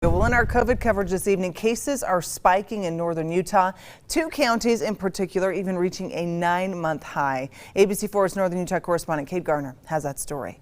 Well, in our COVID coverage this evening, cases are spiking in northern Utah. 2 counties in particular even reaching a 9-month high. ABC4's Northern Utah correspondent Kate Garner has that story.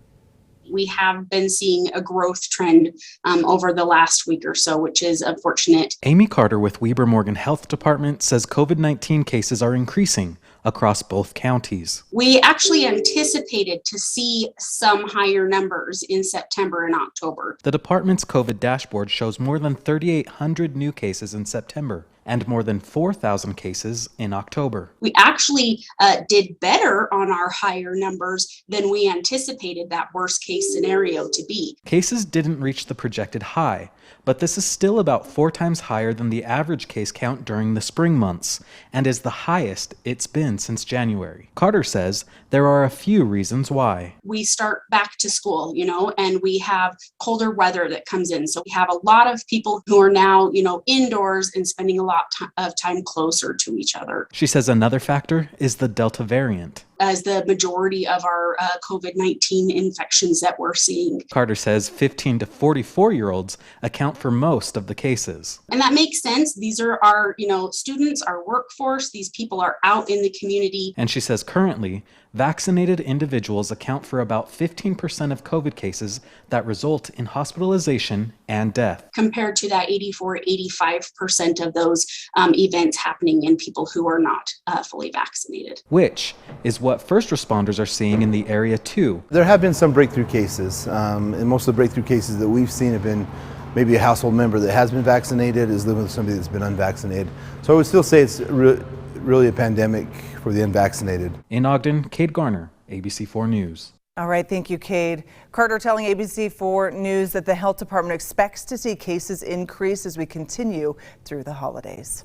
We have been seeing a growth trend over the last week or so, which is unfortunate. Amy Carter with Weber Morgan Health Department says COVID-19 cases are increasing across both counties. We actually anticipated to see some higher numbers in September and October. The department's COVID dashboard shows more than 3,800 new cases in September and more than 4,000 cases in October. We actually did better on our higher numbers than we anticipated that worst case scenario to be. Cases didn't reach the projected high, but this is still about 4 times higher than the average case count during the spring months and is the highest it's been since January. Carter says there are a few reasons why. We start back to school, and we have colder weather that comes in. So we have a lot of people who are now, indoors and spending a lot of time closer to each other. She says another factor is the Delta variant, as the majority of our COVID-19 infections that we're seeing. Carter says 15 to 44-year-olds account for most of the cases. And that makes sense. These are our, students, our workforce. These people are out in the community. And she says currently, vaccinated individuals account for about 15% of COVID cases that result in hospitalization and death. Compared to that 85% of those events happening in people who are not fully vaccinated. Which is what first responders are seeing in the area too. There have been some breakthrough cases, and most of the breakthrough cases that we've seen have been maybe a household member that has been vaccinated is living with somebody that's been unvaccinated. So I would still say it's really a pandemic for the unvaccinated. In Ogden, Kate Garner, ABC4 News. All right, thank you, Kate. Carter telling ABC4 News that the health department expects to see cases increase as we continue through the holidays.